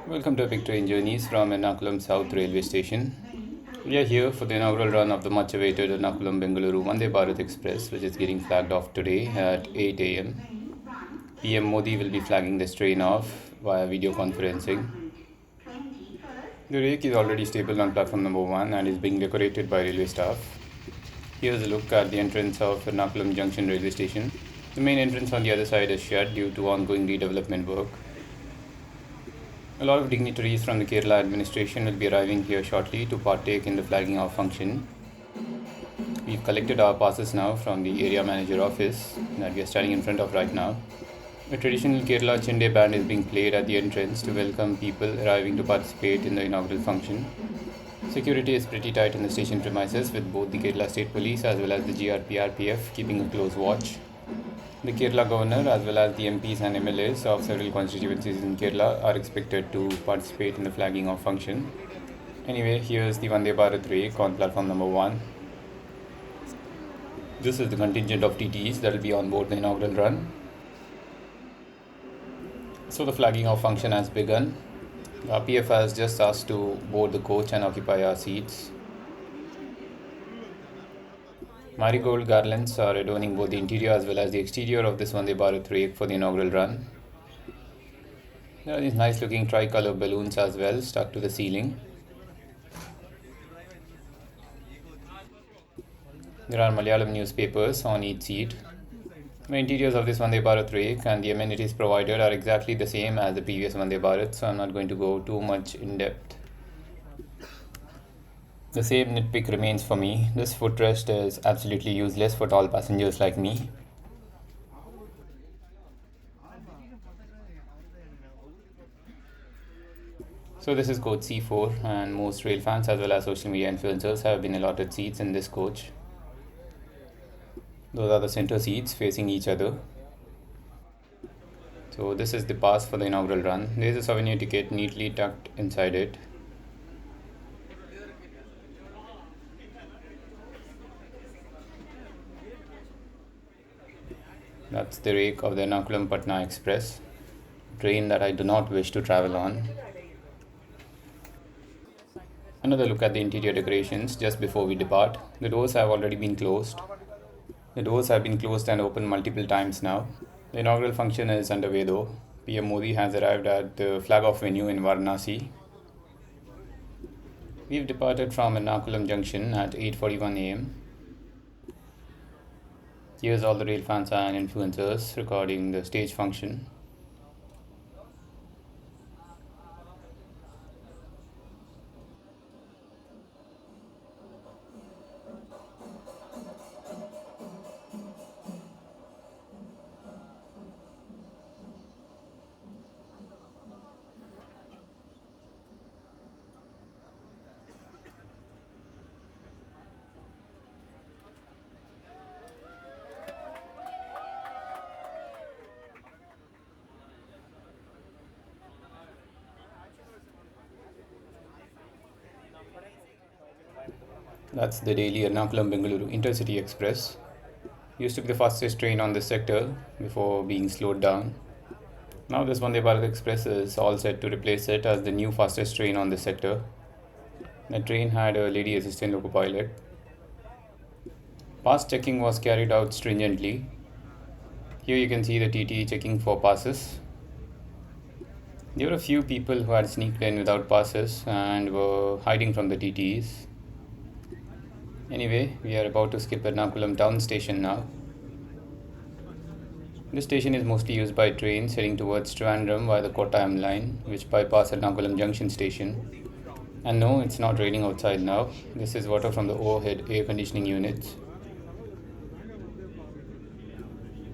Welcome to Epic Train Journeys from Ernakulam South Railway Station. We are here for the inaugural run of the much awaited Ernakulam Bengaluru Vande Bharat Express, which is getting flagged off today at 8 am. PM Modi will be flagging this train off via video conferencing. The rake is already stapled on platform number 1 and is being decorated by railway staff. Here's a look at the entrance of Ernakulam Junction railway station. The main entrance on the other side is shut due to ongoing redevelopment work. A lot of dignitaries from the Kerala administration will be arriving here shortly to partake in the flagging off function. We've collected our passes now from the area manager office that we are standing in front of right now. A traditional Kerala Chinde band is being played at the entrance to welcome people arriving to participate in the inaugural function. Security is pretty tight in the station premises with both the Kerala State Police as well as the GRPRPF keeping a close watch. The Kerala governor as well as the MPs and MLAs of several constituencies in Kerala are expected to participate in the flagging off function. Anyway, here's the Vande Bharat rake on platform number 1. This is the contingent of TTs that will be on board the inaugural run. So the flagging off function has begun. The RPF has just asked to board the coach and occupy our seats. Marigold garlands are adorning both the interior as well as the exterior of this Vande Bharat rake for the inaugural run. There are these nice looking tricolour balloons as well stuck to the ceiling. There are Malayalam newspapers on each seat. The interiors of this Vande Bharat rake and the amenities provided are exactly the same as the previous Vande Bharat, so I'm not going to go too much in depth. The same nitpick remains for me. This footrest is absolutely useless for tall passengers like me. So this is coach C4 and most rail fans as well as social media influencers have been allotted seats in this coach. Those are the center seats facing each other. So this is the pass for the inaugural run. There is a souvenir ticket neatly tucked inside it. That's the rake of the Ernakulam Patna Express, train that I do not wish to travel on. Another look at the interior decorations just before we depart. The doors have already been closed. The doors have been closed and opened multiple times now. The inaugural function is underway though. PM Modi has arrived at the flag off venue in Varanasi. We've departed from Ernakulam Junction at 8:41 am. Here's all the rail fans and influencers recording the stage function. That's the daily Ernakulam Bengaluru Intercity Express. Used to be the fastest train on this sector before being slowed down. Now this Vande Bharat Express is all set to replace it as the new fastest train on this sector. The train had a lady assistant loco pilot. Pass checking was carried out stringently. Here you can see the TT checking for passes. There were a few people who had sneaked in without passes and were hiding from the TTs. Anyway, we are about to skip Ernakulam town station now. This station is mostly used by trains heading towards Trivandrum via the Kottayam line, which bypass Ernakulam Junction station. And no, it's not raining outside now. This is water from the overhead air conditioning units.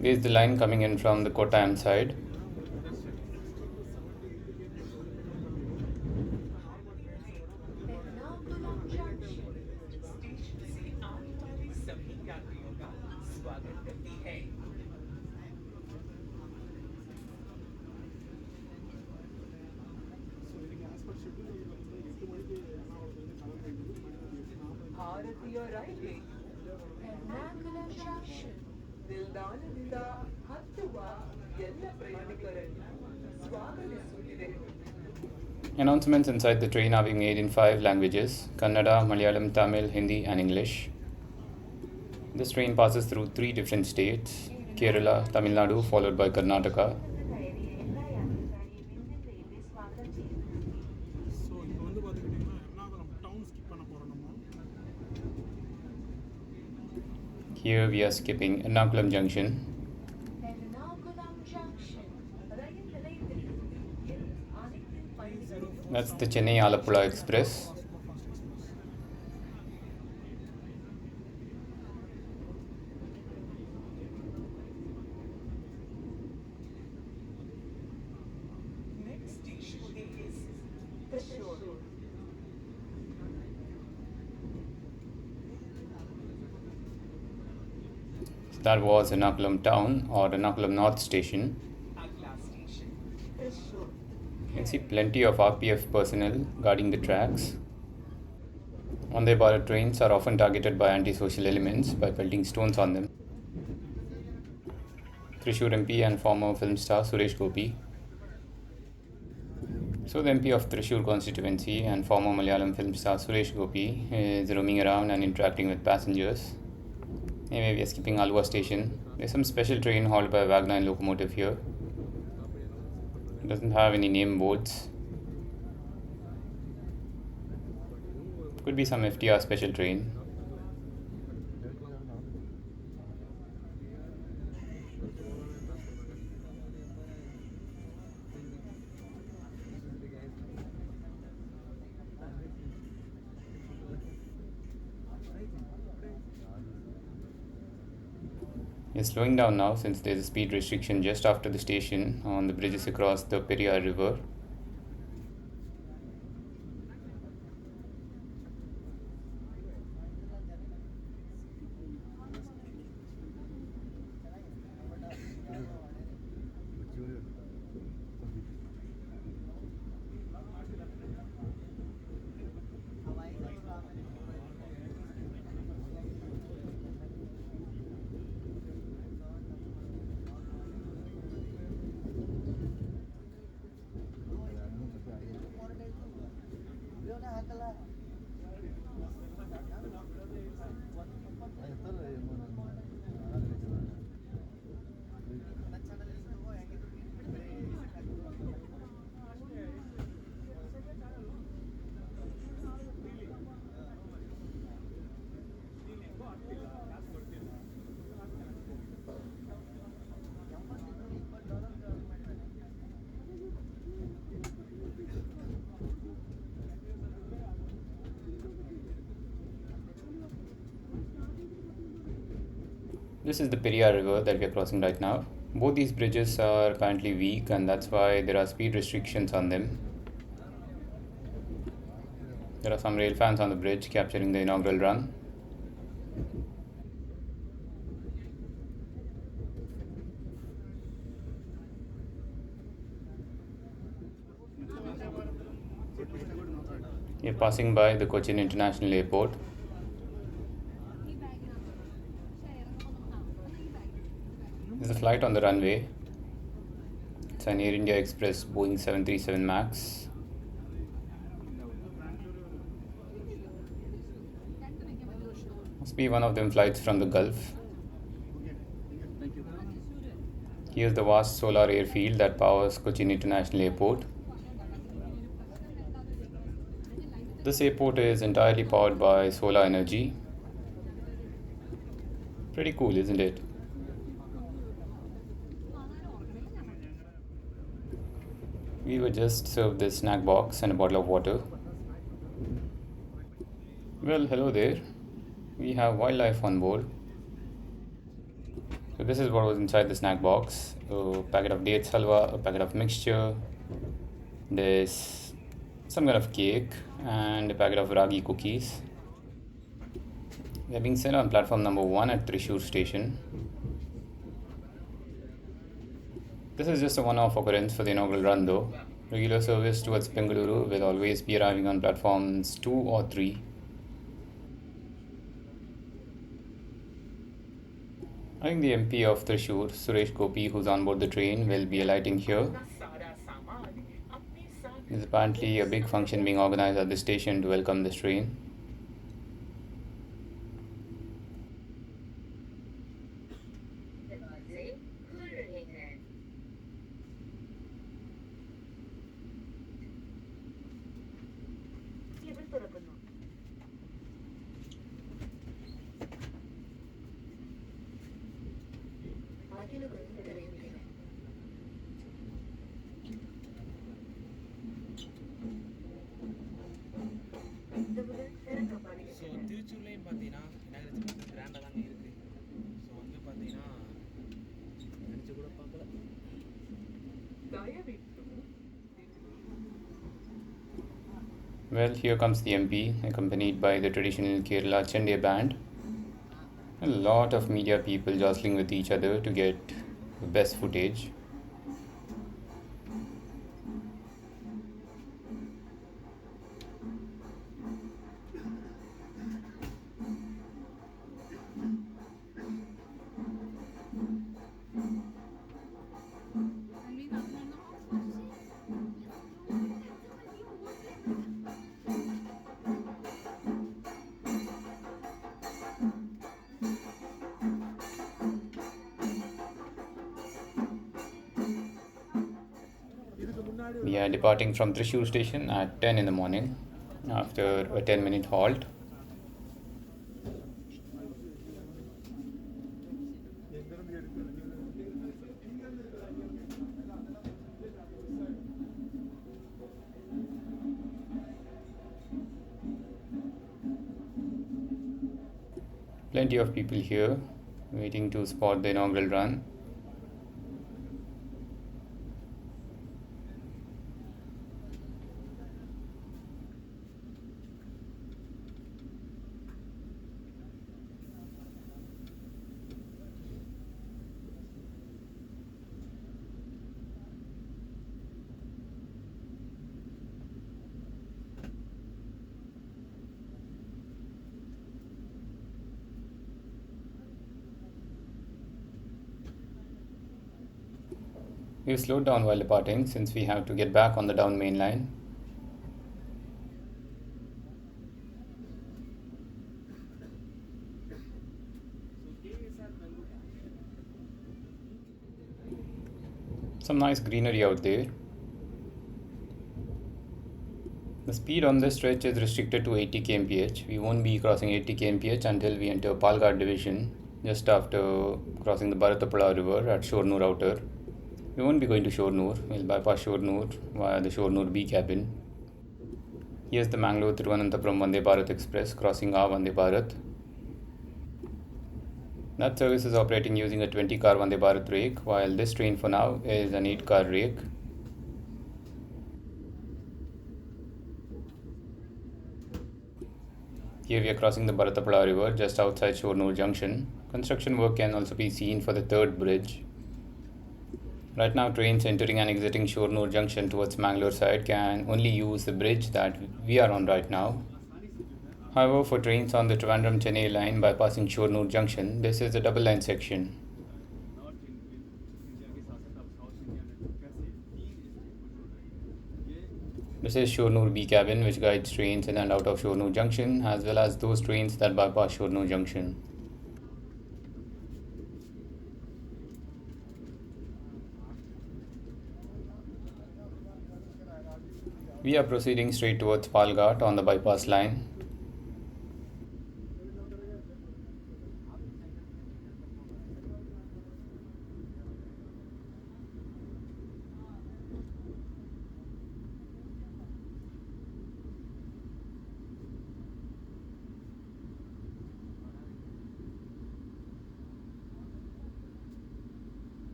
There's the line coming in from the Kottayam side. ಭಾರತೀಯ railway Ernakulam junction ನಿಲ್ದಾಣದಿಂದ ಹತ್ತುವ ಎಲ್ಲ ಪ್ರಯಾಣಿಕರನ್ನು ಸ್ವಾಗತಿಸುತ್ತಿದೆ. Announcements inside the train are being made in 5 languages: Kannada, Malayalam, Tamil, Hindi, and English. This train passes through 3 different states: Kerala, Tamil Nadu, followed by Karnataka. So இப்போ வந்து பார்த்துக்கிட்டிங்கன்னா Ernakulam down skip பண்ண போகிறோம் நம்ம. Here we are skipping Ernakulam Junction. Ernakulam Junction. ரயில் நிலையத்தில் அனைத்து பயணிகளும் That's the Chennai Alappuzha Express. next station is Thrissur. That was Ernakulam Town or Ernakulam North Station. अगला station Thrissur. You can see plenty of RPF personnel guarding the tracks. Vande Bharat trains are often targeted by antisocial elements by pelting stones on them. Thrissur MP and former film star Suresh Gopi. So the MP of Thrissur constituency and former Malayalam film star Suresh Gopi is roaming around and interacting with passengers. Anyway, we are skipping Alwa station. There's some special train hauled by a Wagner locomotive here. It doesn't have any name boards. Could be some FTR special train. We're slowing down now since there's a speed restriction just after the station on the bridges across the Periyar River. This is the Periyar River that we are crossing right now. Both these bridges are apparently weak, and that's why there are speed restrictions on them. There are some rail fans on the bridge capturing the inaugural run. We are passing by the Cochin International Airport. There's a flight on the runway. It's an Air India Express Boeing 737 MAX. Must be one of them flights from the Gulf. Here's the vast solar airfield that powers Cochin International Airport. This airport is entirely powered by solar energy. Pretty cool, isn't it? We were just served this snack box and a bottle of water. Well, hello there. We have wildlife on board. So this is what was inside the snack box: a packet of dates halwa, a packet of mixture, there's some kind of cake, and a packet of ragi cookies. They are being sent on platform number 1 at Thrissur station. This is just a one-off occurrence for the inaugural run though. Regular service towards Bengaluru will always be arriving on platforms 2 or 3. I think the MP of Thrissur, Suresh Gopi, who's on board the train, will be alighting here. अपना सारा सामान अपने साथ There's apparently a big function being organized at the station to welcome this train. ലിബിൾ തുറക്കുന്നു. മതിലുകൾ തെളിയുകയാണ്. கதவுகள் so திறக்கப்படுகின்றன. திருச்சூர்லேயும் பார்த்தீங்கன்னா inauguration வந்து கிராண்டாக தாங்க இருக்குது. ஸோ வந்து பார்த்தீங்கன்னா நினச்சி கூட பார்க்கல. தயவிட்டு Well, here comes the MP, accompanied by the traditional Kerala Chende band. A lot of media people jostling with each other to get the best footage. We are departing from Thrissur station at 10 in the morning after a 10-minute halt. Plenty of people here waiting to spot the inaugural run. We've slowed down while departing since we have to get back on the down main line. Some nice greenery out there. The speed on this stretch is restricted to 80 kmph. We won't be crossing 80 kmph until we enter Palakkad division, just after crossing the Bharat river at Shornur outer. We won't be going to Shornur. We'll bypass Shornur via the Shornur B cabin. Here's the Mangalore-Thiruvananthapuram Vande Bharat Express crossing our Vande Bharat. That service is operating using a 20-car Vande Bharat rake, while this train for now is an 8-car rake. Here we are crossing the Bharat river just outside Shornur Junction. Construction work can also be seen for the third bridge. Right now, trains entering and exiting Shornur Junction towards Mangalore side can only use the bridge that we are on right now. However, for trains on the Trivandrum-Chennai line bypassing Shornur Junction, this is a double line section. This is Shornur B cabin, which guides trains in and out of Shornur Junction, as well as those trains that bypass Shornur Junction. We are proceeding straight towards Palghat on the bypass line.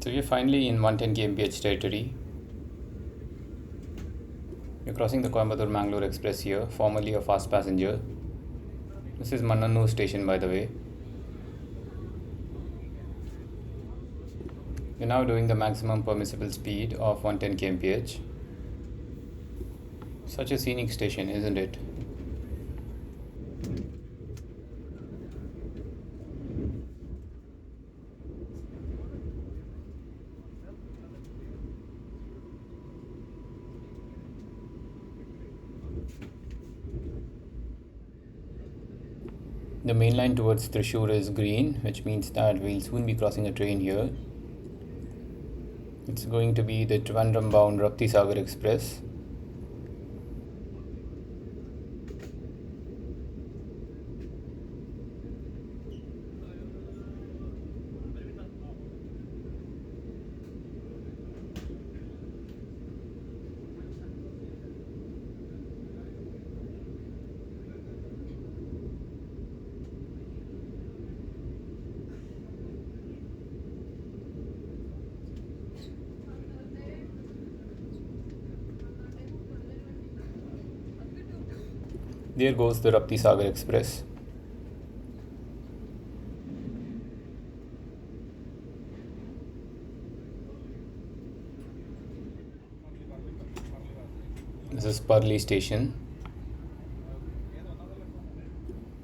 So we're finally in 110 kmph territory. We're crossing the Coimbatore-Mangalore Express here, formerly a fast passenger. This is Mannannur station, by the way. We're now doing the maximum permissible speed of 110 kmph. Such a scenic station, isn't it? The main line towards Thrissur is green, which means that we'll soon be crossing a train here. It's going to be the Trivandrum bound Raptisagar Express. There goes the Raptisagar Express. This is Parli station.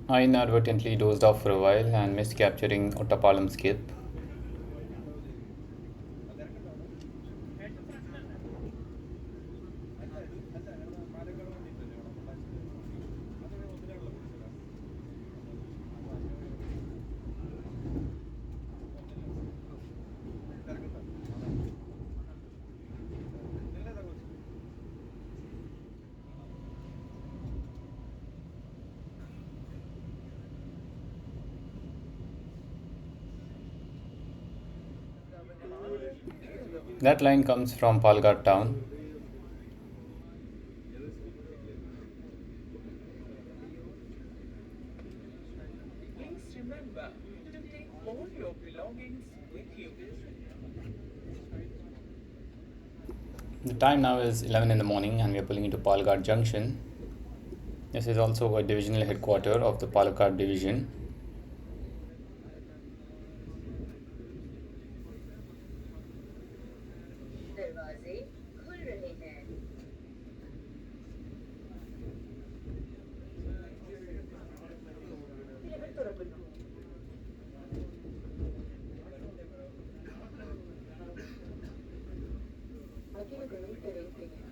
I inadvertently dozed off for a while and missed capturing Ottapalam skip. That line comes from Palakkad town. Please remember to take all your belongings with you. The time now is 11 in the morning and we are pulling into Palakkad Junction. This is also a divisional headquarter of the Palakkad division. दरवाजे खुल रहे हैं। അഖിലുകളിൽ തെരയുകയാണ്।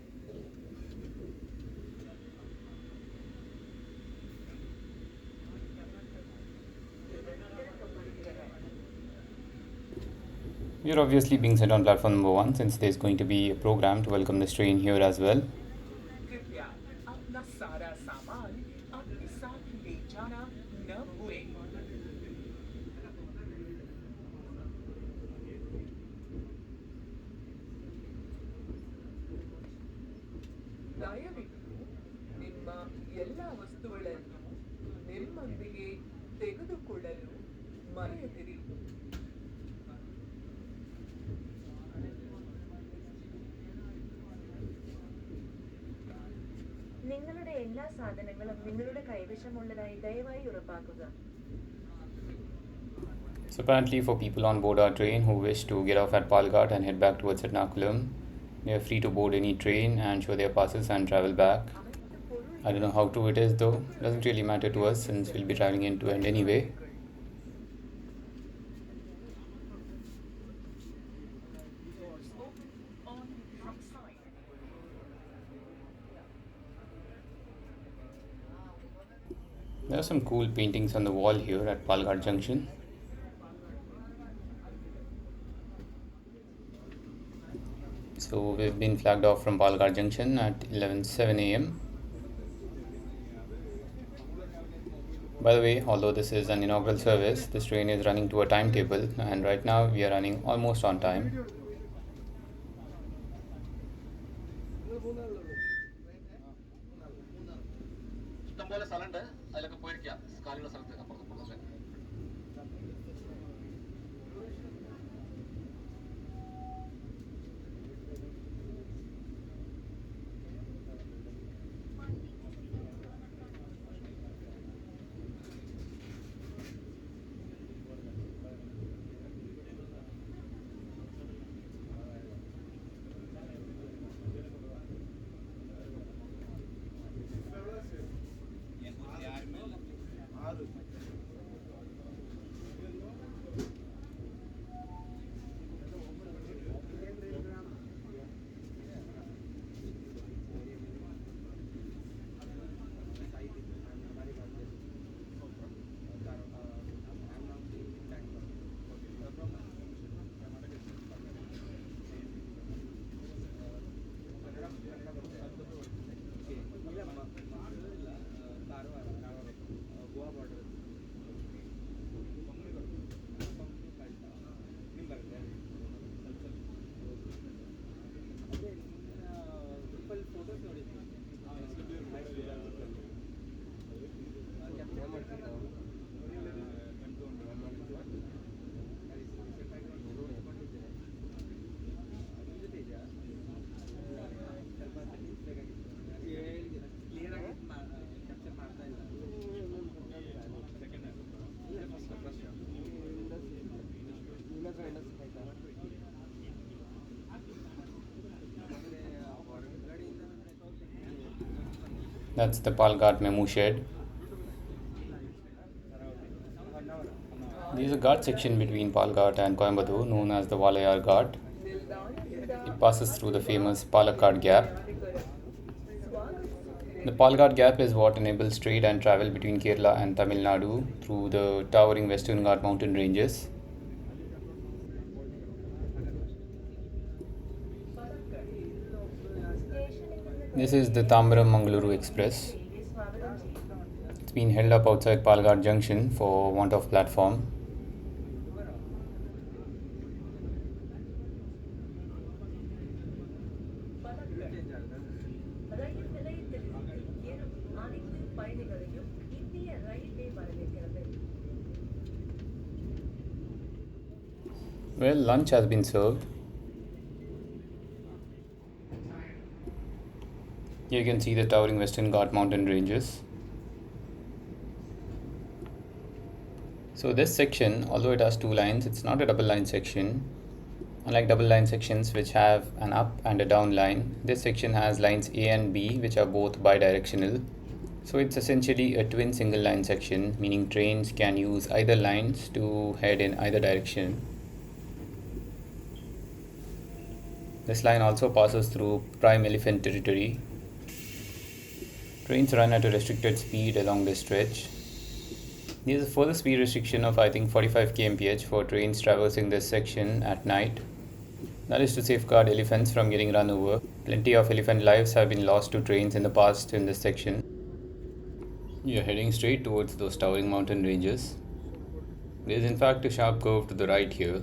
You're obviously being sent on platform number 1 since there's going to be a program to welcome this train here as well. कृपया अपना सारा सामान अपने साथ ले जाना न भूलें। ದಯವಿಟ್ಟು ನಿಮ್ಮ ಎಲ್ಲ ವಸ್ತುಗಳನ್ನು ನಿಮ್ಮೊಂದಿಗೆ ತೆಗೆದುಕೊಳ್ಳಲು ಮರೆಯದಿರಿ. നിങ്ങളുടെ എല്ലാ സാധനങ്ങളും നിങ്ങളുടെ കൈവശമുള്ളതായി ദയവായി ഉറപ്പാക്കുക. So apparently for people on board our train who wish to get off at Palakkad and head back towards Ernakulam, they are free to board any train and show their passes and travel back. I don't know how true it is though. Doesn't really matter to us since we'll be traveling end to end anyway. There are some cool paintings on the wall here at Palakkad Junction. So we've been flagged off from Palakkad Junction at 11:07 a.m. By the way, although this is an inaugural service, this train is running to a timetable and right now we are running almost on time. ഇഷ്ടംപോലെ സ്ഥലമുണ്ട്, അതിലൊക്കെ പോയിരിക്കാം. കാലുള്ള സ്ഥലത്ത് അപ്പുറത്ത് പോകുന്നത്. ஆறு That's the Palakkad Memo Shed. There is a ghat section between Palakkad and Coimbatore known as the Walayar Ghat. It passes through the famous Palakkad Gap. The Palakkad Gap is what enables trade and travel between Kerala and Tamil Nadu through the towering Western Ghat mountain ranges. This is the Mangaluru Express. It's been held up outside Palakkad Junction for want of platform. ரயில் நிலையத்திலிருந்து ஏறும் அனைத்து பயணிகளையும் இந்திய railway வரவேற்கிறது. Well, lunch has been served. Here you can see the towering Western Ghat mountain ranges. So this section, although it has two lines, it's not a double line section. Unlike double line sections which have an up and a down line, this section has lines A and B which are both bidirectional. So it's essentially a twin single line section, meaning trains can use either lines to head in either direction. This line also passes through prime elephant territory. Trains run at a restricted speed along this stretch. There is a further speed restriction of I think 45 kmph for trains traversing this section at night. That is to safeguard elephants from getting run over. Plenty of elephant lives have been lost to trains in the past in this section. We are heading straight towards those towering mountain ranges. There is in fact a sharp curve to the right here.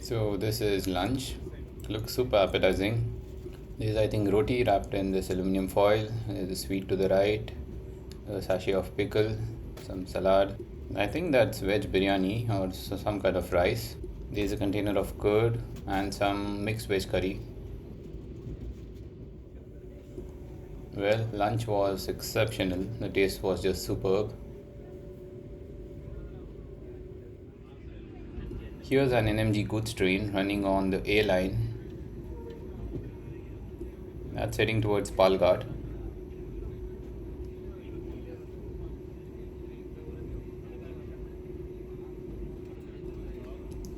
So this is lunch. Looks super appetizing. This is I think roti wrapped in this aluminum foil. There's a sweet to the right, a sachet of pickle, some salad. I think that's veg biryani or some kind of rice. There's a container of curd and some mixed veg curry. Well, lunch was exceptional. The taste was just superb. Here's an NMG goods train running on the A line. That's heading towards Palakkad.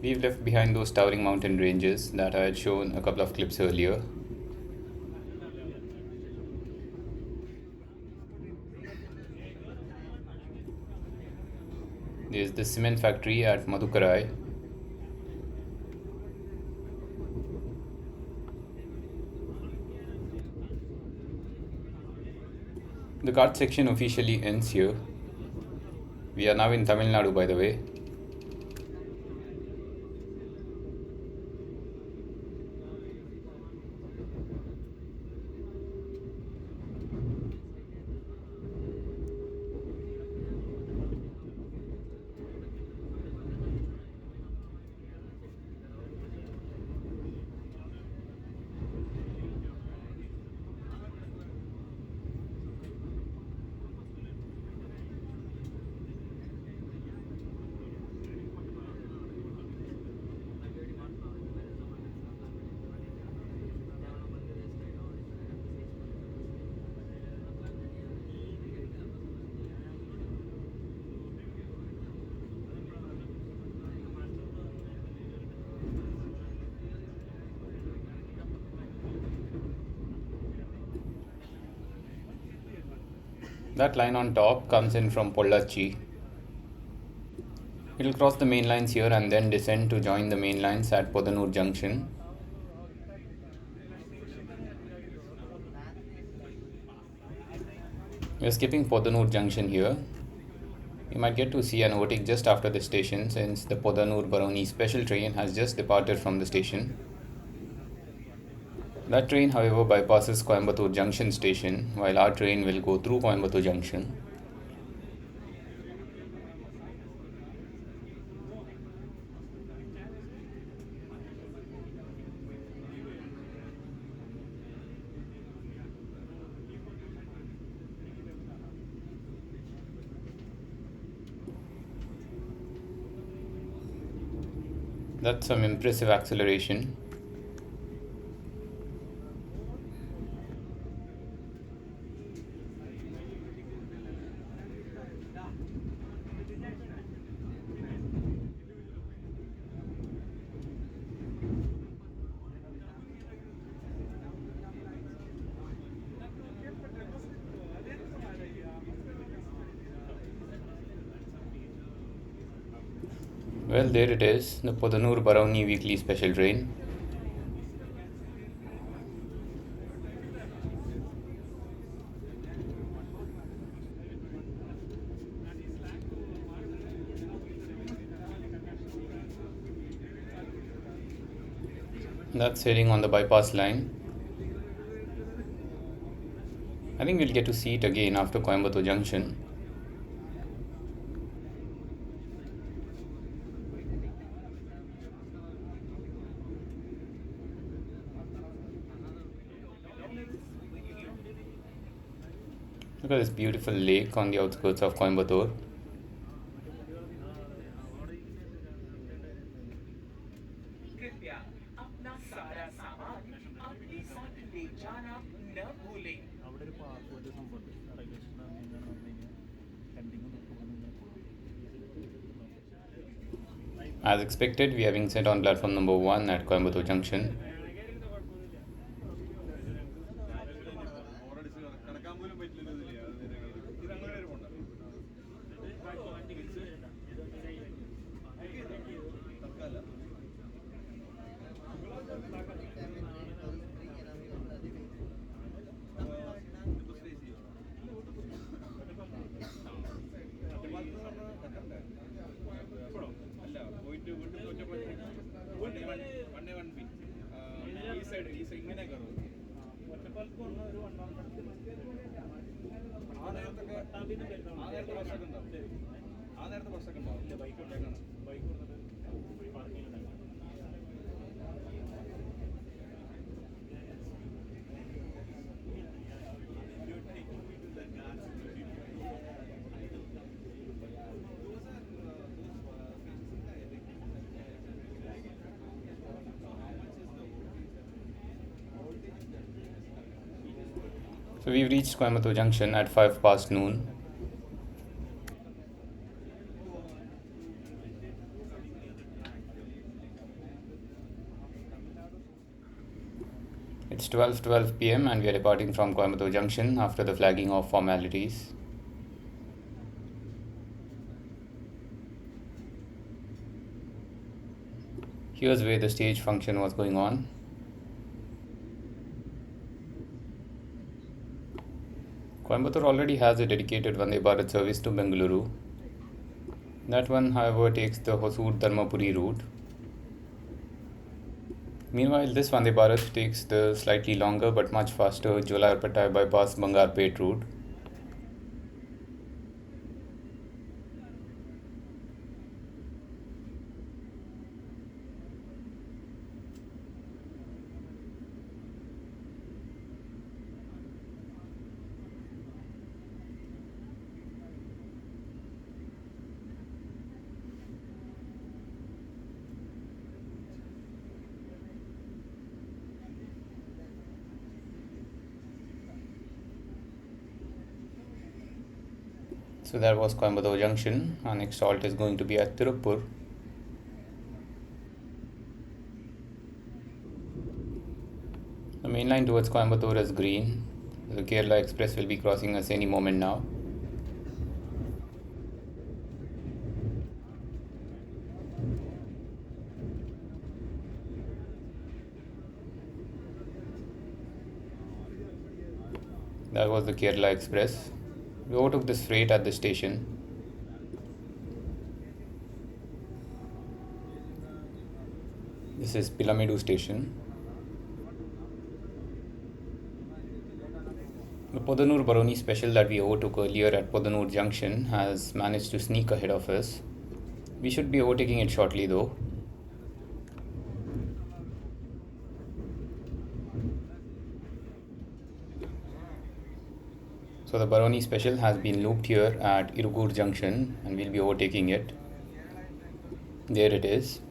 We've left behind those towering mountain ranges that I had shown a couple of clips earlier. There's the cement factory at Madhukarai. The Ghat section officially ends here. We are now in Tamil Nadu, by the way. That line on top comes in from Pollachi. It will cross the main lines here and then descend to join the main lines at Podanur Junction. We are skipping Podanur Junction here. You You might get to see an overtake just after the station since the Podanur-Barauni special train has just departed from the station. That train, however, bypasses Coimbatore Junction station, while our train will go through Coimbatore Junction. That's some impressive acceleration. Well, there it is, the Podanur-Barauni weekly special train. That's heading on the bypass line. I think we'll get to see it again after Coimbatore Junction. Look at this beautiful lake on the outskirts of Coimbatore. कृपया अपना सारा सामान अपने साथ ले जाना न भूलें। അവിടെ ഒരു പാർക്ക് പോലെ സംഭവമുണ്ട് റെയിൽവേ സ്റ്റേഷൻ ഇങ്ങനെ വന്നു കഴിഞ്ഞാൽ counting As expected, we are being set on platform number 1 at Coimbatore Junction. So we've reached Coimbatore Junction at 5 past noon. It's 12:12 p.m. and we are departing from Coimbatore Junction after the flagging of formalities. Here's where the stage function was going on. Coimbatore already has a dedicated Vande Bharat service to Bengaluru. That one, however, takes the Hosur-Dharmapuri route. Meanwhile, this Vande Bharat takes the slightly longer but much faster Jolarpettai bypass Bangarpet route. So that was Coimbatore Junction. Our next halt is going to be at Thrissur. The main line towards Coimbatore is green. The Kerala Express will be crossing us any moment now. That was the Kerala Express. We overtook this freight at the station. This is Pilamedu station. The Podanur Baroni special that we overtook earlier at Podanur Junction has managed to sneak ahead of us. We should be overtaking it shortly though. So the Baroni special has been looped here at Irugur Junction and we'll be overtaking it. There it is.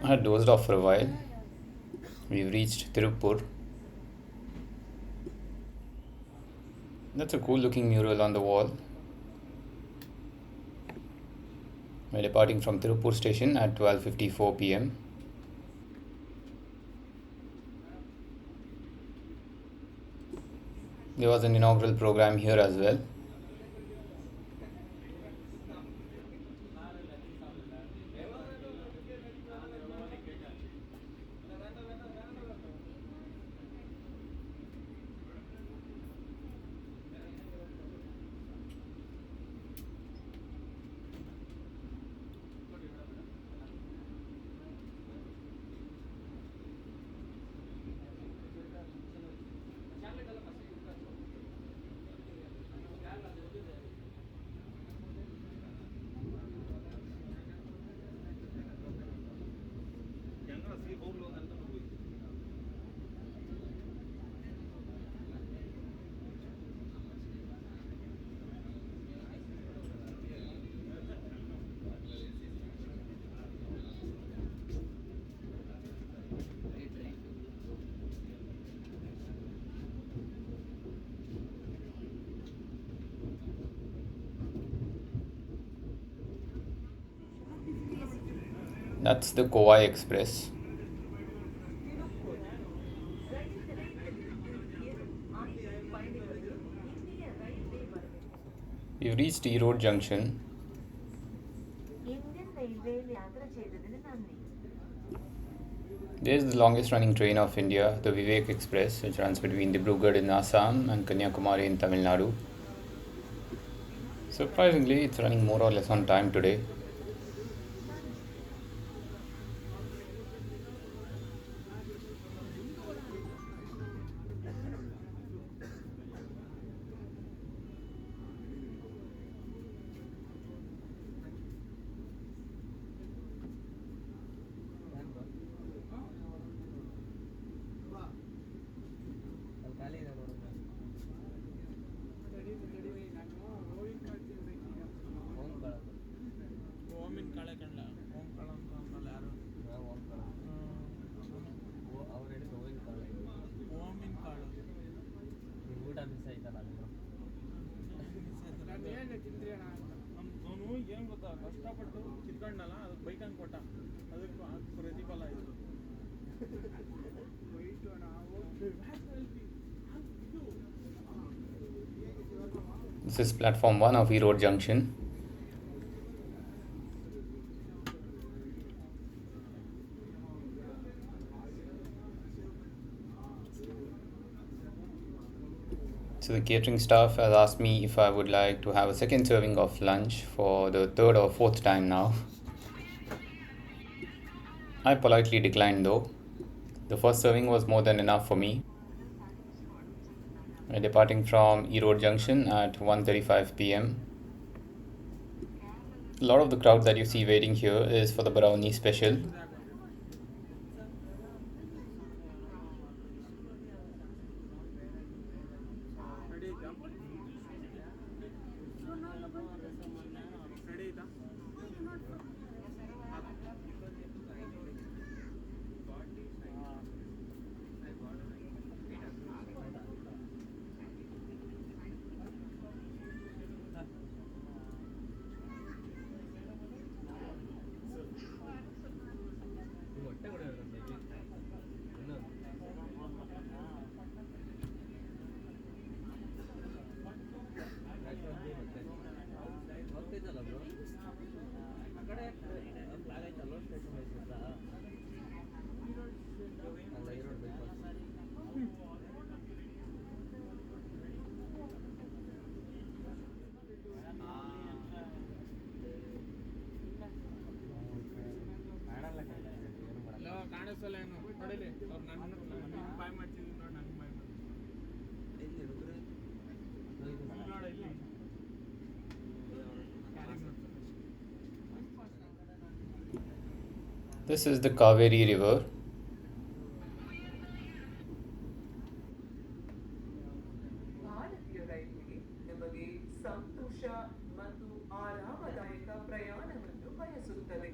I had dozed off for a while. We've reached Tirupur. That's a cool looking mural on the wall. We're departing from Tirupur station at 12:54 p.m. There was an inaugural program here as well. That's the Kowai Express. We've reached Erode Junction. Indian റെയിൽവേയിൽ യാത്ര ചെയ്തതിന് നന്ദി. There's the longest running train of India, the Vivek Express, which runs between Dibrugarh in Assam and Kanyakumari in Tamil Nadu. Surprisingly, it's running more or less on time today. ಓಮಿನ Kale ಕಣ್ಣ ಓಂ ಕಾಳ ಅಂತ ಅಂದ್ರಲ್ಲ ಯಾರು ಅವ್ರು ಹೇಳಿದ್ದು ಹೋಗಿನ ಕಾಳು ಓಮಿನ ಕಾಳು ಊಟ ಮಿಸ್ ಆಯ್ತಲ್ಲ ಅವನು ಏನು ಗೊತ್ತಾ ಕಷ್ಟಪಟ್ಟು ಕಿತ್ಕೊಂಡಲ್ಲ ಅದಕ್ಕೆ ಬೈಕ್ ಹಂಗೆ ಕೊಟ್ಟ ಅದಕ್ಕೆ ಪ್ರತಿಫಲ ಆಯಿತು This is platform 1 of Erode Junction. So the catering staff has asked me if I would like to have a second serving of lunch for the third or fourth time now. I politely declined though. The first serving was more than enough for me. We're departing from Erode Junction at 1:35 p.m. A lot of the crowd that you see waiting here is for the Baroni special. ಸಲ ಏನು ನೋಡಿಲಿ ಅವ್ರು ನನ್ನ ಬಾಯ್ ಮಾಡ್ತಿದ್ರು ನೋಡಿ ನನಗೆ ಬಾಯ್ ಮಾಡಿ ಎಲ್ಲಿ ಹುಡುಗರು ನೋಡಿ ಇಲ್ಲಿ This is the Kaveri River. ಭಾರತೀಯ ರೈಲ್ವೆ ನಿಮಗೆ ಸಂತೋಷ ಮತ್ತು ಆರಾಮದಾಯಕ ಪ್ರಯಾಣವನ್ನು ಬಯಸುತ್ತದೆ.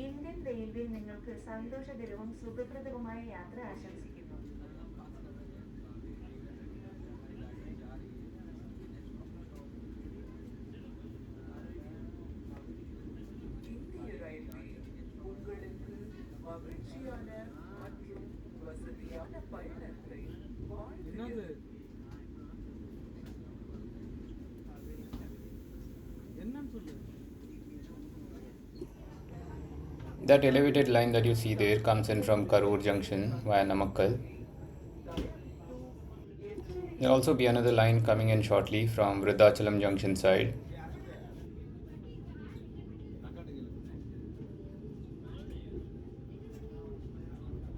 ഇന്ത്യൻ റെയിൽവേ നിങ്ങൾക്ക് സന്തോഷകരവും സുഖപ്രദവുമായ യാത്ര ആശംസിക്കുന്നു. இந்திய ரயில்வே உங்களுக்கு மகிழ்ச்சியான மற்றும் வசதியான பயணத்தை என்னது என்னன்னு சொல்லு That elevated line that you see there comes in from Karur Junction via Namakkal. There will also be another line coming in shortly from Vrindachalam Junction side.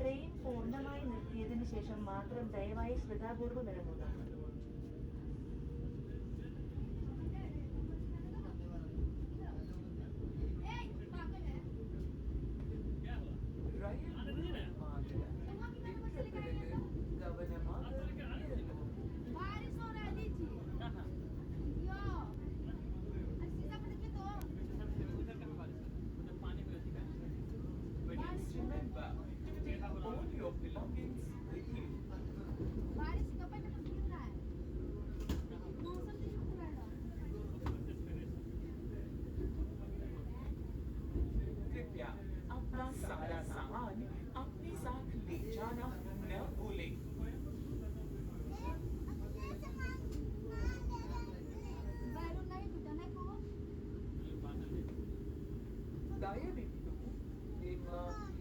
Train പൂർണ്ണമായി നിർത്തിയതിനു ശേഷം മാത്രം ദയവായി ശ്രദ്ധാപൂർവം ഇറങ്ങുക. ரயில் மூலமாக நிற்க பிறகு கவனமாக இறங்கவும். Please remember to take all your belongings with you. कृपया अपना सारा सामान अपने साथ ले जाना न भूलें। ದಯವಿಟ್ಟು ನಿಮ್ಮ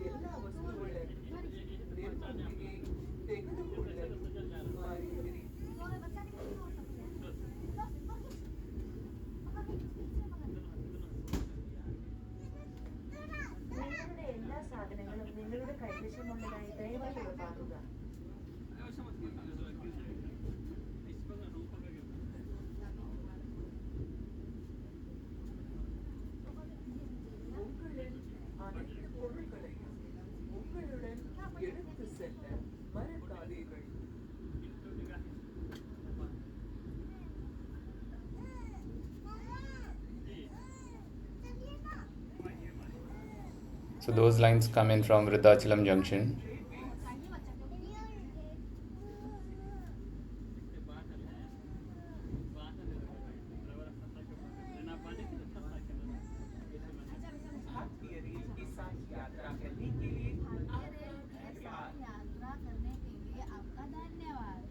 ಎಲ್ಲ ವಸ್ತುಗಳನ್ನು ನಿಮ್ಮೊಂದಿಗೆ ತೆಗೆದುಕೊಳ್ಳಲು ಮರೆಯದಿರಿ. നിങ്ങളുടെ എല്ലാ സാധനങ്ങളും നിങ്ങളുടെ കൈവശമുള്ളതായി ദയവായി ഉറപ്പാക്കുക. உங்களின் அனைத்து பொருட்களையும் உங்களுடன் எடுத்து செல்ல மறக்காதீர்கள். So those lines come in from Vrindachalam Junction. भारतीय रेल के साथ यात्रा करने के लिए आपका धन्यवाद. यात्रा करने के लिए आपका धन्यवाद.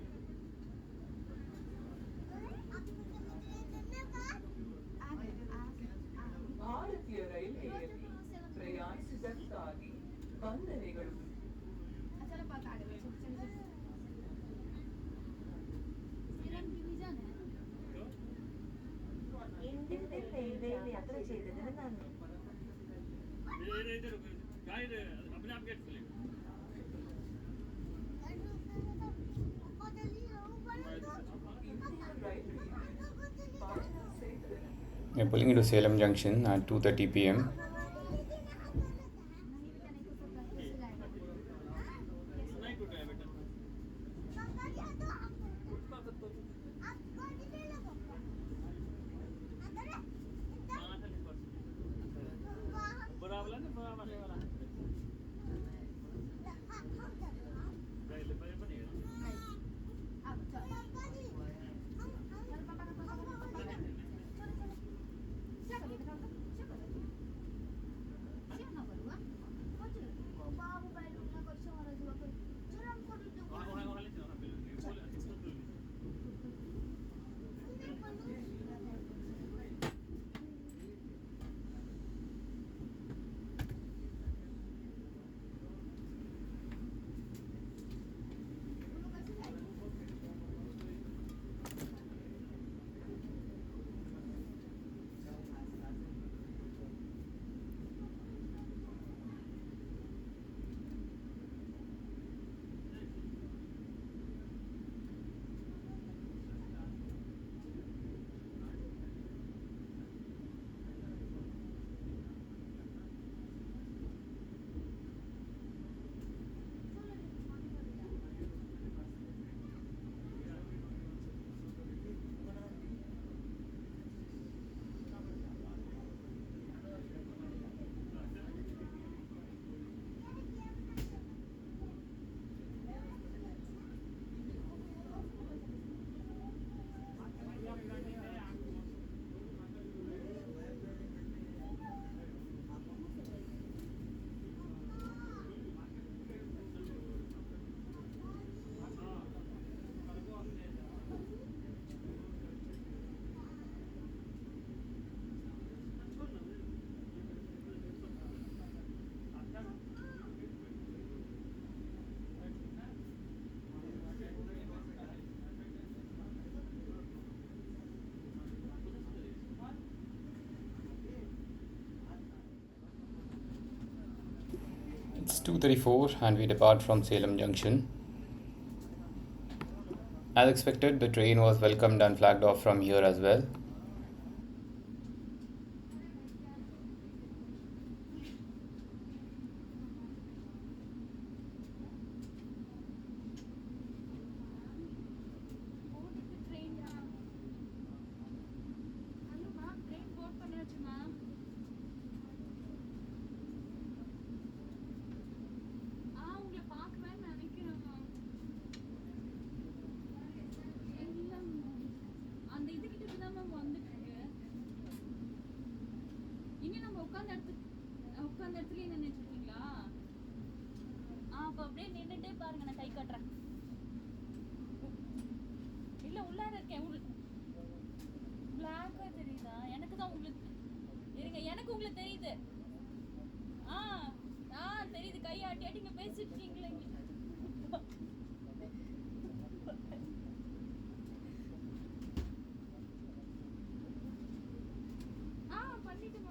ಭಾರತೀಯ ರೈಲ್ವೆಯಲ್ಲಿ ಪ್ರಯಾಣಿಸಿದ್ದಕ್ಕಾಗಿ ವಂದನೆಗಳು. सीरम डिवीजन है. ഇന്ത്യൻ റെയിൽവേയിൽ യാത്ര ചെയ്തതിന് നന്ദി. अपने आप गेट खुलेगा இந்திய ரயில்வே பயணம் செய்தது. We are pulling into Salem Junction at 2:30 p.m. नहीं टूटा है बेटा बड़ा वाला ना बड़ा वाला राइट पे बनेगा 2:34 and we depart from Salem Junction. As expected, the train was welcomed and flagged off from here as well. போட்டுட்டு train ma'am. Hello ma'am, train boat பண்ணியாச்சு மேம். உங்களை பார்க்கவேன்னு நினைக்கிறேன் மேம். இல்லை மேம், அந்த இதுகிட்ட தான் மேம் வந்துட்டு இருக்கு. இங்க நம்ம உட்கார்ந்த இடத்துலயே நின்னுட்டு இருக்கீங்களா? அப்ப அப்படியே நின்னுட்டே பாருங்க, நான் கை காட்டுறேன். இல்ல உள்ளார இருக்கேன். பிளாக்கா தெரியுதா? எனக்கு தான் உங்களுக்கு இருங்க, எனக்கு உங்களுக்கு தெரியுது. ஆ ஆ தெரியுது, கை ஆட்டி ஆட்டி இங்க பேசிட்டு இருக்கீங்களே.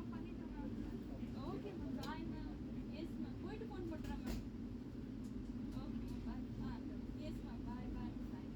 பண்ணிட்டேன் ma'am. Okay ma'am, bye ma'am. Yes ma'am, போயிட்டு ஃபோன் பண்றேன் ma'am. Okay ma'am, bye. Yes ma'am, bye bye bye.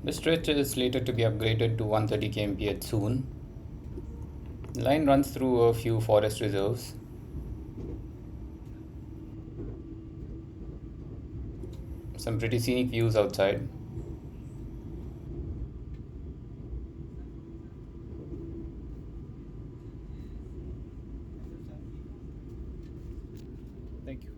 The stretch is slated to be upgraded to 130 kmph soon. The line runs through a few forest reserves. Some pretty scenic views outside. Thank you.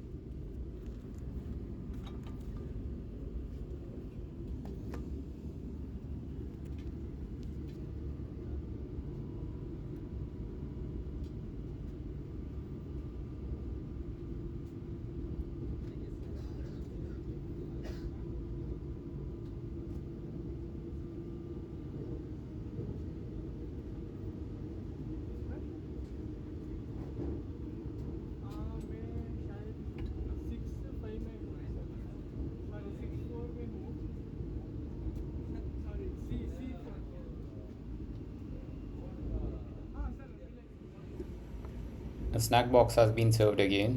A snack box has been served again.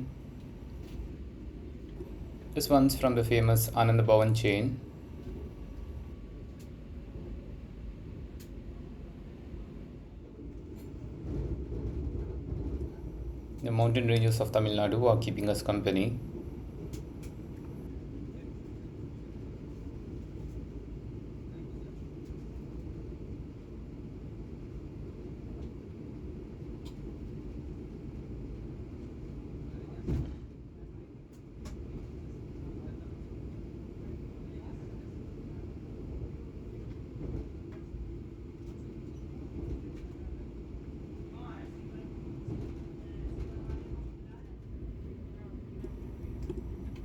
This one's from the famous Anand Bhavan chain. The mountain ranges of Tamil Nadu are keeping us company.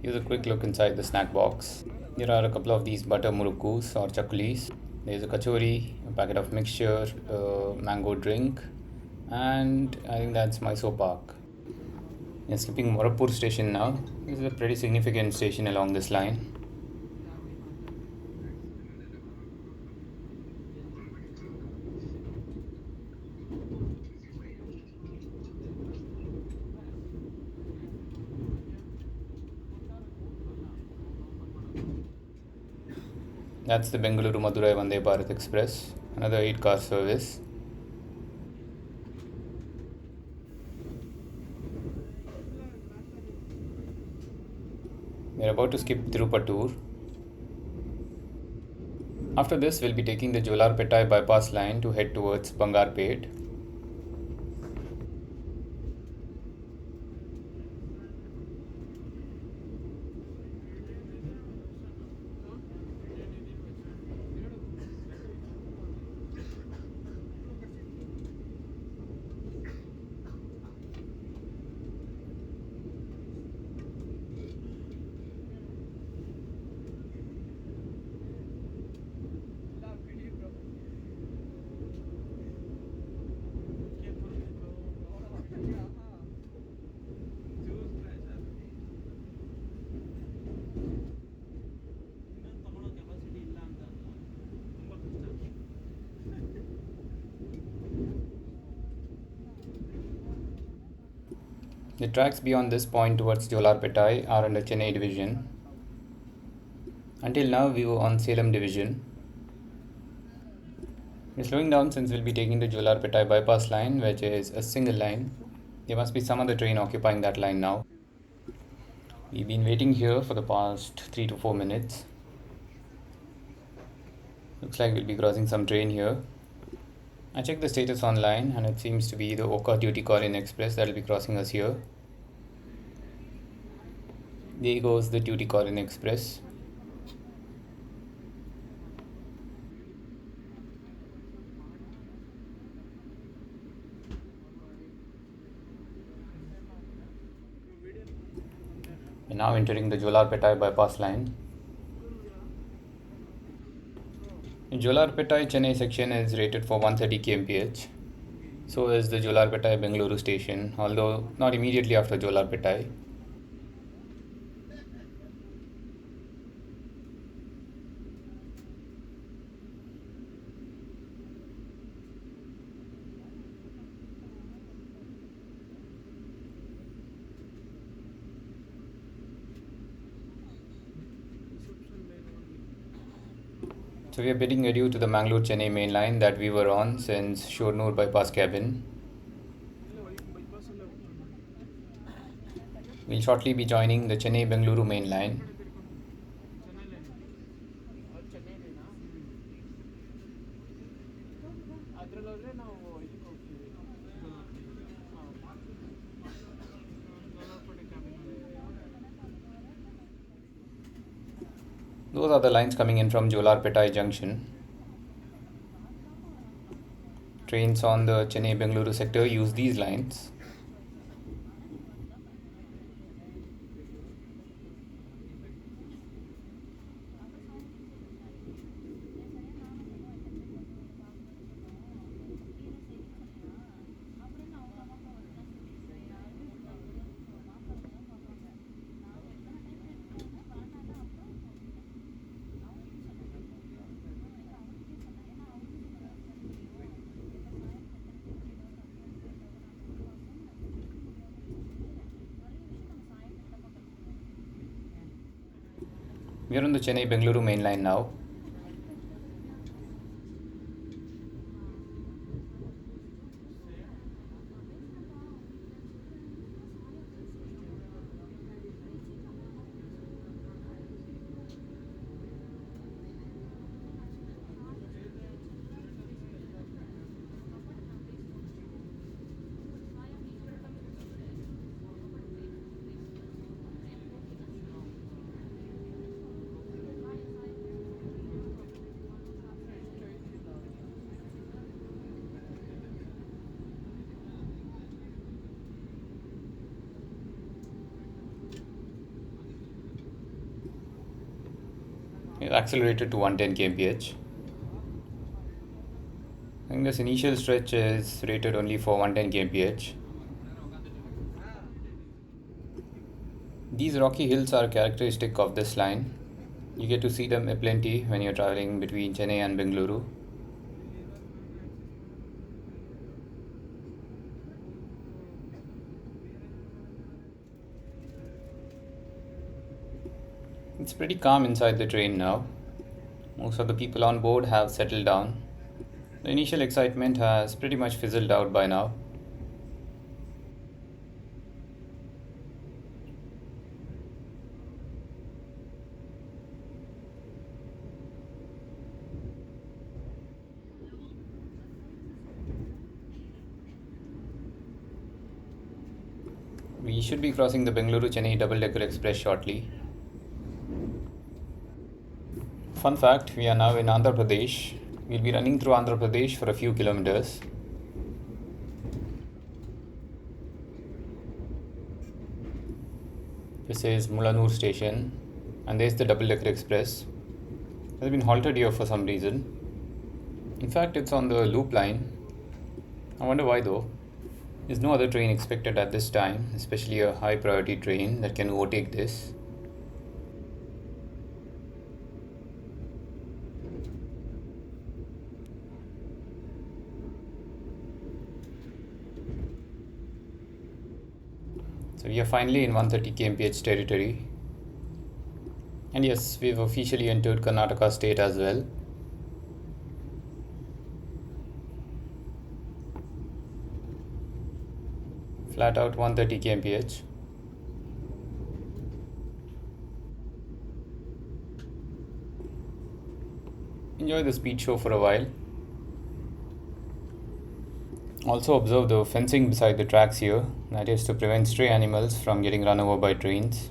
Here's a quick look inside the snack box. There are a couple of these butter murukus or chakulis. There's a kachori, a packet of mixture, a mango drink, and I think that's Mysore Park. We're skipping Morapur station now. This is a pretty significant station along this line. That's the Bengaluru Madurai Vande Bharat Express, another 8-car service. We're about to skip Tirupattur. After this, we'll be taking the Jolarpettai bypass line to head towards Bangarpet. The tracks beyond this point towards Jolarpettai are under Chennai division. Until now, we were on Salem division. We're slowing down since we'll be taking the Jolarpettai bypass line, which is a single line. There must be some other train occupying that line now. We've been waiting here for the past 3 to 4 minutes. Looks like we'll be crossing some train here. I checked the status online and it seems to be the Oka Tuticorin Express that will be crossing us here. There goes the Tuticorin Express. We're now entering the Jolarpettai bypass line. The Jolarpettai Chennai section is rated for 130 kmph. So is the Jolarpettai Bengaluru station, although not immediately after Jolarpettai. So we are bidding adieu to the Mangalore-Chennai main line that we were on since Shornur bypass cabin. We'll shortly be joining the Chennai-Bengaluru main line. Those are the lines coming in from Jolarpettai Junction. Trains on the Chennai-Bengaluru sector use these lines. We are on the Chennai-Bengaluru main line now. It accelerated to 110 kmph. I think this initial stretch is rated only for 110 kmph. These rocky hills are characteristic of this line. You get to see them aplenty when you're traveling between Chennai and Bengaluru. It's pretty calm inside the train now. Most of the people on board have settled down. The initial excitement has pretty much fizzled out by now. We should be crossing the Bengaluru-Chennai double-decker express shortly. Fun fact, we are now in Andhra Pradesh. We'll be running through Andhra Pradesh for a few kilometers. This is Mulanur station, and there's the double-decker express. It has been halted here for some reason. In fact, it's on the loop line. I wonder why though. There's no other train expected at this time, especially a high priority train that can overtake this. So we are finally in 130 kmph territory. And yes, we've officially entered Karnataka state as well. Flat out 130 kmph. Enjoy the speed show for a while. Also observe the fencing beside the tracks here, that is to prevent stray animals from getting run over by trains.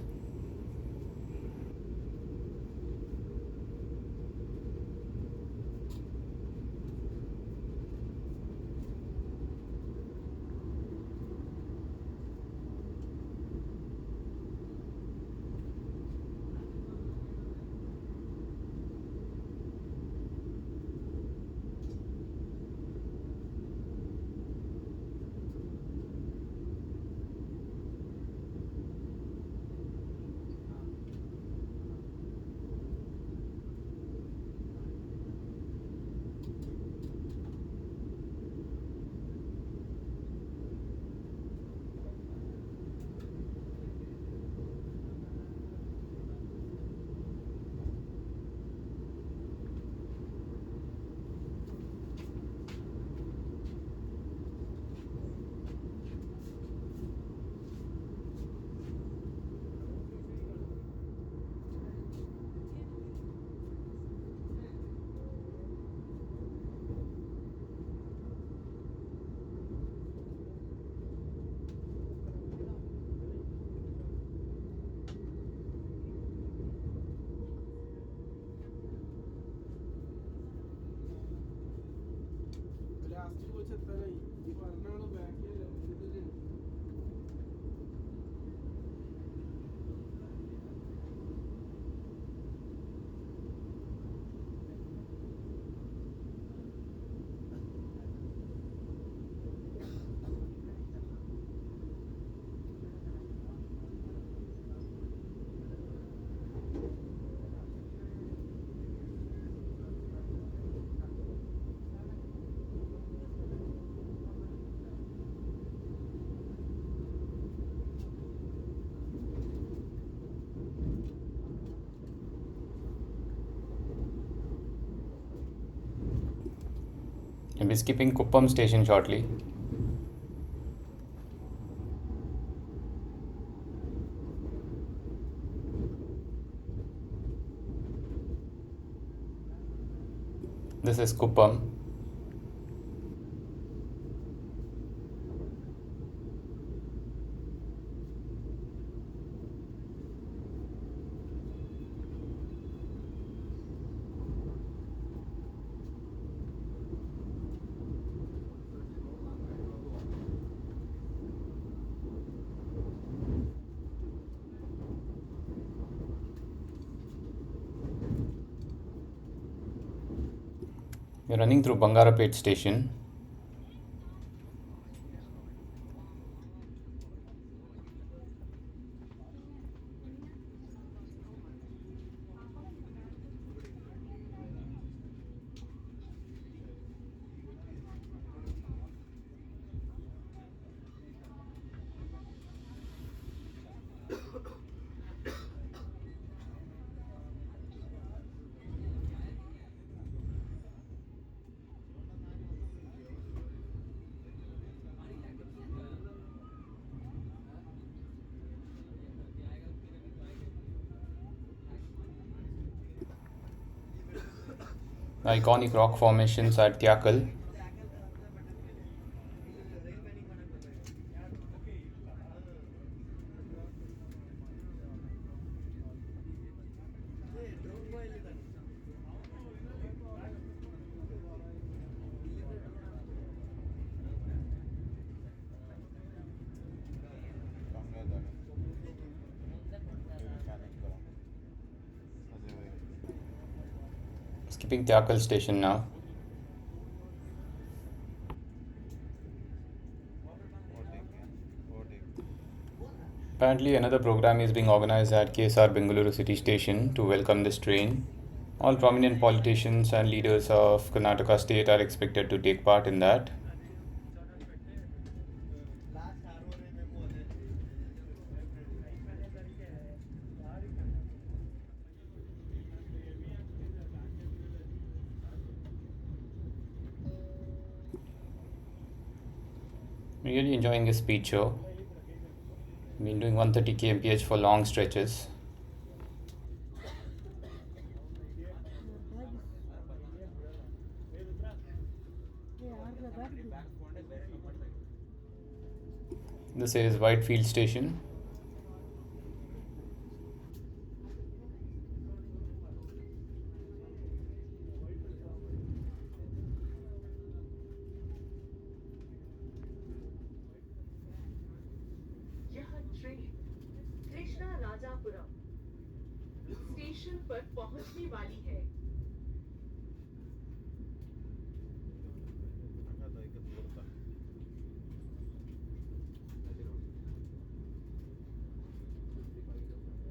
I'll be skipping Kuppam station shortly. This is Kuppam. We're running through Bangarapet station. Iconic rock formations at Tyakal. Skipping Tyakal station now. Apparently, another program is being organized at KSR Bengaluru city station to welcome this train. All prominent politicians and leaders of Karnataka state are expected to take part in that. Really enjoying this speed show. Been doing 130 kmph for long stretches. This is Whitefield station. यह train Krishna Rajapuram station पर पहुंचने वाली है।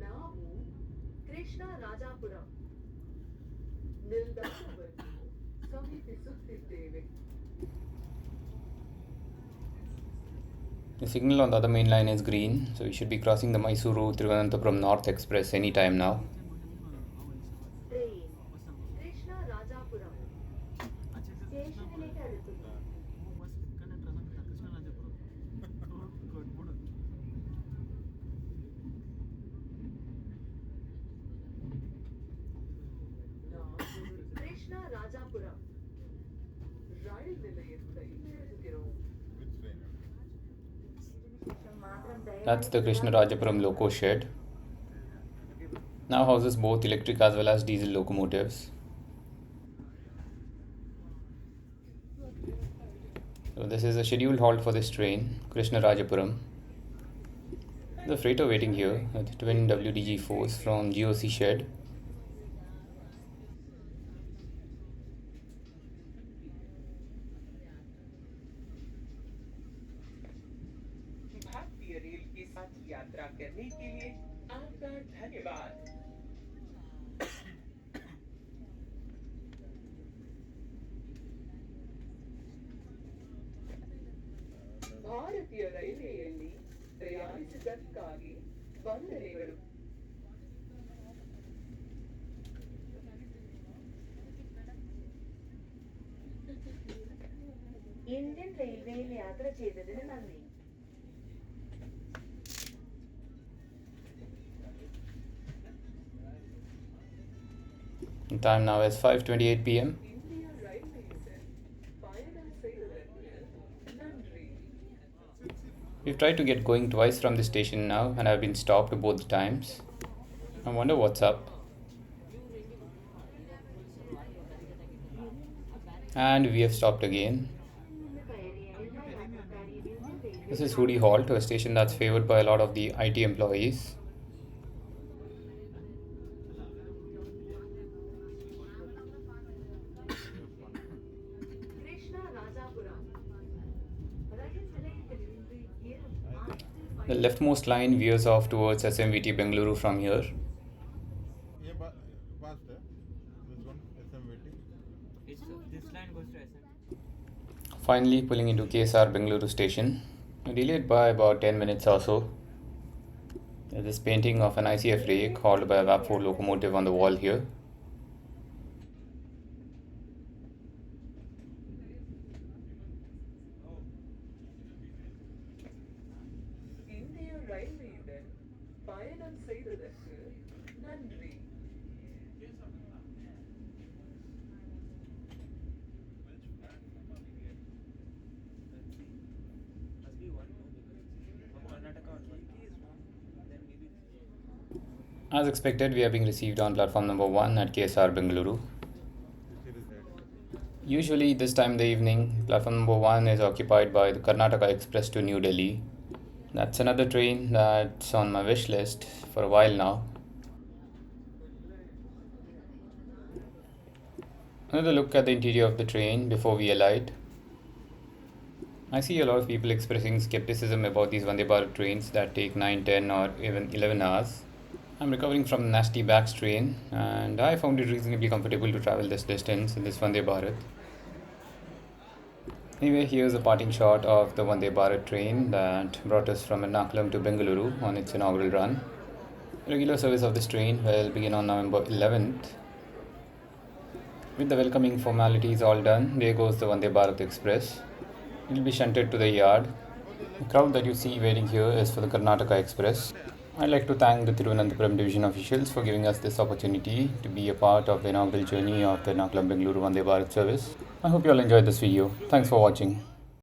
ನಾವು ಕೃಷ್ಣ ರಾಜಾಪುರಂ ನಿಲ್ದಾಣವನ್ನು ಸಮೀಪಿಸುತ್ತಿದ್ದೇವೆ। The signal on the other main line is green, so we should be crossing the Mysuru Thiruvananthapuram North Express anytime now. Train Krishnarajapuram ಸ್ಟೇಷನ್ನಿലേക്ക് അടുക്കുന്നു। Krishnarajapuram rail ನಿಲಯத்தை நெருங்குகிறோம்। That's the Krishnarajapuram loco shed. Now houses both electric as well as diesel locomotives. So this is a scheduled halt for this train, Krishnarajapuram. The freighter waiting here at twin WDG4s from GOC shed. भारतीय rail के साथ यात्रा करने के लिए आपका धन्यवाद। ಭಾರತೀಯ ರೈಲ್ವೆಯಲ್ಲಿ ಪ್ರಯಾಣಿಸಿದ್ದಕ್ಕಾಗಿ ವಂದನೆಗಳು। ഇന്ത്യൻ റെയിൽവേയിൽ യാത്ര ചെയ്തതിന് നന്ദി। The time now is 5:28 p.m. இந்திய ரயில்வேயுடன் பயணம் செய்ததற்கு நன்றி। We've tried to get going twice from the station now and have been stopped both times. I wonder what's up. And we have stopped again. This is Hoodie Halt, a station that's favored by a lot of the IT employees. Krishnarajapuram rail ನಿಲಯದಲ್ಲಿருந்து The leftmost line veers off towards SMVT Bengaluru from here. ये fast है this one SMVT This line goes to SM. Finally pulling into KSR Bengaluru station. Delayed by about 10 minutes or so. There's this painting of an ICF rake hauled by a VAP4 locomotive on the wall here. இந்திய ரயில்வேயுடன் பயணம் செய்ததற்கு நன்றி। Must be one more because from Karnataka or then maybe. As expected, we are being received on platform number 1 at KSR Bengaluru. Usually, this time in the evening, platform number 1 is occupied by the Karnataka Express to New Delhi. That's another train that's on my wish list for a while now. Another look at the interior of the train before we alight. I see a lot of people expressing skepticism about these Vande Bharat trains that take 9, 10, or even 11 hours. I'm recovering from a nasty back strain, and I found it reasonably comfortable to travel this distance in this Vande Bharat. Anyway, here's a parting shot of the Vande Bharat train that brought us from Ernakulam to Bengaluru on its inaugural run. Regular service of this train will begin on November 11th. With the welcoming formalities all done, there goes the Vande Bharat Express. It will be shunted to the yard. The crowd that you see waiting here is for the Karnataka Express. I'd like to thank the Thiruvananthapuram division officials for giving us this opportunity to be a part of the inaugural journey of the Ernakulam Bengaluru Vande Bharat service. I hope you all enjoyed this video. Thanks for watching.